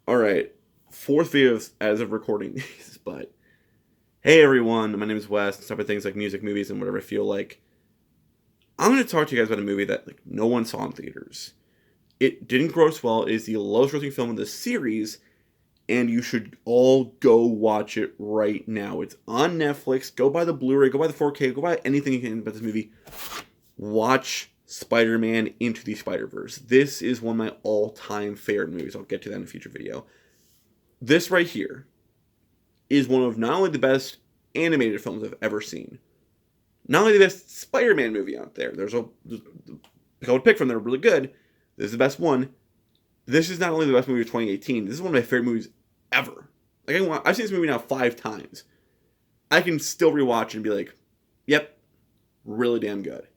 All right, fourth video as of recording these, but hey everyone, my name is Wes. Stuff with things like music, movies, and whatever I feel like. I'm going to talk to you guys about a movie that no one saw in theaters. It didn't gross well. It is the lowest grossing film in the series, and you should all go watch it right now. It's on Netflix. Go buy the Blu-ray. Go buy the 4K. Go buy anything you can about this movie. Watch Spider-Man Into the Spider-Verse. This is one of my all-time favorite movies. I'll get to that in a future video. This right here is one of not only the best animated films I've ever seen, not only the best Spider-Man movie out there. There's a couple to pick from that are really good. This is the best one. This is not only the best movie of 2018. This is one of my favorite movies ever. I've seen this movie now 5 times. I can still rewatch and be like, yep, really damn good.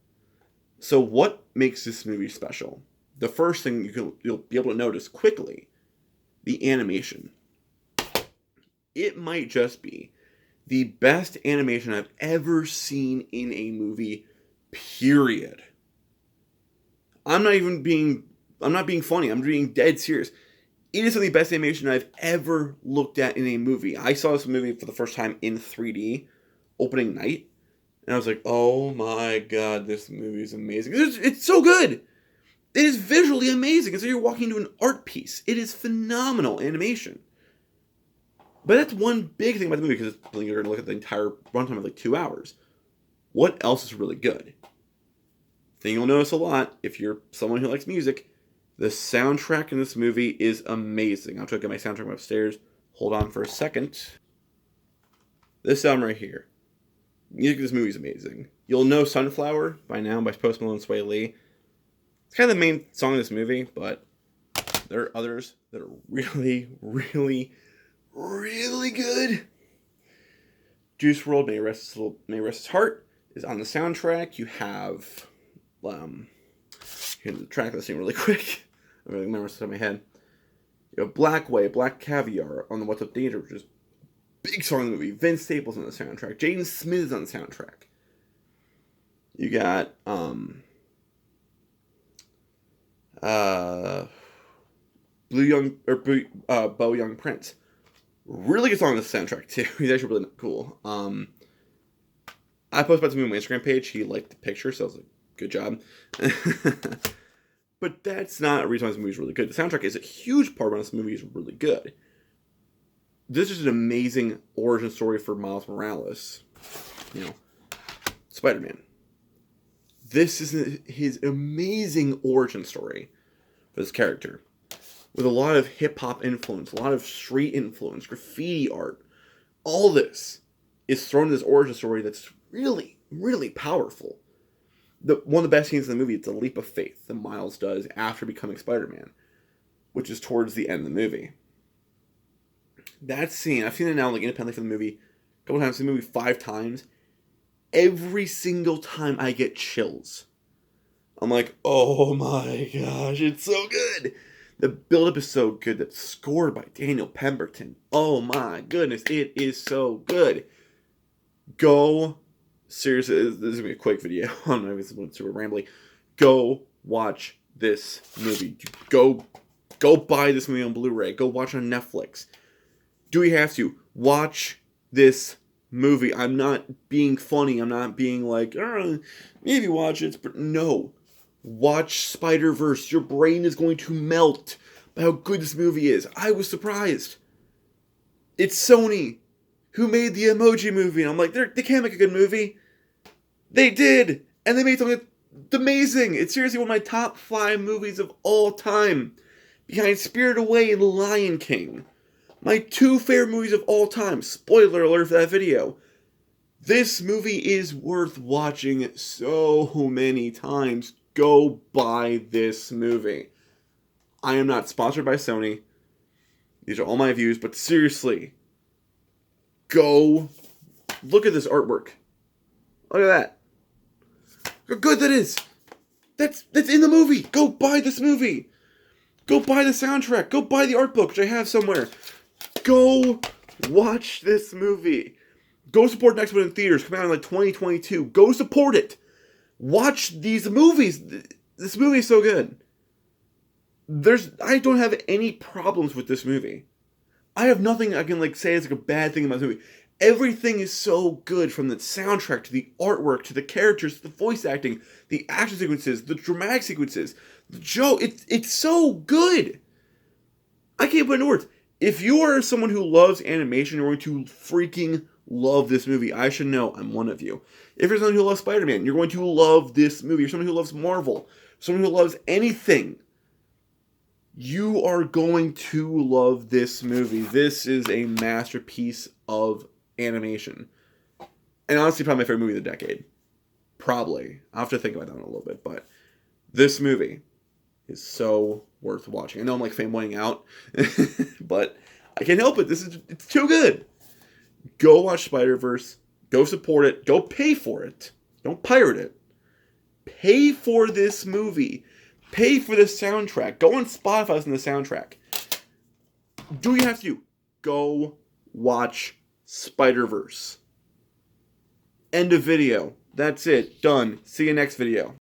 So what makes this movie special? The first thing you'll be able to notice quickly, the animation. It might just be the best animation I've ever seen in a movie, period. I'm not being funny. I'm being dead serious. It is some of the best animation I've ever looked at in a movie. I saw this movie for the first time in 3D opening night, and I was like, oh my god, this movie is amazing. It's so good. It is visually amazing. It's like you're walking into an art piece. It is phenomenal animation. But that's one big thing about the movie, because you're going to look at the entire runtime of 2 hours. What else is really good? Thing you'll notice a lot, if you're someone who likes music, the soundtrack in this movie is amazing. I'll try to get my soundtrack from upstairs. Hold on for a second. This album right here. Music in this movie is amazing. You'll know Sunflower by now by Post Malone and Sway Lee. It's kind of the main song in this movie, but there are others that are really, really, really good. Juice WRLD, May Rest His Heart is on the soundtrack. You have here's the track listing really quick. I really remember off the top of my head. You have Black Caviar on the What's Up Danger, which is a big song in the movie. Vince Staples on the soundtrack. Jaden Smith is on the soundtrack. You got Bo Young Prince. Really good song on the soundtrack too. He's actually really cool. I posted about this movie on my Instagram page. He liked the picture, so I was like, good job. But that's not a reason why this movie is really good. The soundtrack is a huge part of why this movie is really good. This is an amazing origin story for Miles Morales. Spider-Man. This is his amazing origin story for this character. With a lot of hip-hop influence, a lot of street influence, graffiti art. All this is thrown in this origin story that's really, really powerful. One of the best scenes in the movie, it's a leap of faith that Miles does after becoming Spider-Man, which is towards the end of the movie. That scene, I've seen it now independently from the movie a couple times. I've seen the movie 5 times. Every single time I get chills. I'm like, oh my gosh, it's so good. The build-up is so good. That's scored by Daniel Pemberton. Oh my goodness, it is so good. Seriously, this is going to be a quick video. I don't know if it's super rambly. Go watch this movie. Go buy this movie on Blu-ray. Go watch it on Netflix. Do you have to? Watch this movie. I'm not being funny. I'm not being like, maybe watch it. But no. Watch Spider-Verse. Your brain is going to melt by how good this movie is. I was surprised. It's Sony who made the Emoji Movie. And I'm like, they can't make a good movie. They did. And they made something amazing. It's seriously one of my top 5 movies of all time. Behind Spirited Away and Lion King. My 2 favorite movies of all time. Spoiler alert for that video. This movie is worth watching so many times. Go buy this movie. I am not sponsored by Sony. These are all my views, but seriously, go look at this artwork. Look at that. How good that is. That's in the movie. Go buy this movie. Go buy the soundtrack. Go buy the art book, which I have somewhere. Go watch this movie. Go support the next one in theaters. Come out in 2022. Go support it. Watch these movies. This movie is so good. I don't have any problems with this movie. I have nothing I can like say is like a bad thing about this movie. Everything is so good, from the soundtrack to the artwork to the characters to the voice acting, the action sequences, the dramatic sequences, the joke. It's so good. I can't put it into words. If you are someone who loves animation, you're going to freaking love this movie. I should know I'm one of you. If you're someone who loves Spider-Man, you're going to love this movie. You're someone who loves Marvel, someone who loves anything, you are going to love this movie. This is a masterpiece of animation. And honestly, probably my favorite movie of the decade. Probably. I'll have to think about that in a little bit, but this movie is so worth watching. I know I'm like fanboying out, but I can't help it. It's too good. Go watch Spider-Verse. Go support it. Go pay for it. Don't pirate it. Pay for this movie. Pay for the soundtrack. Go on Spotify, listen to the soundtrack. Do you have to? Go watch Spider-Verse. End of video. That's it. Done. See you next video.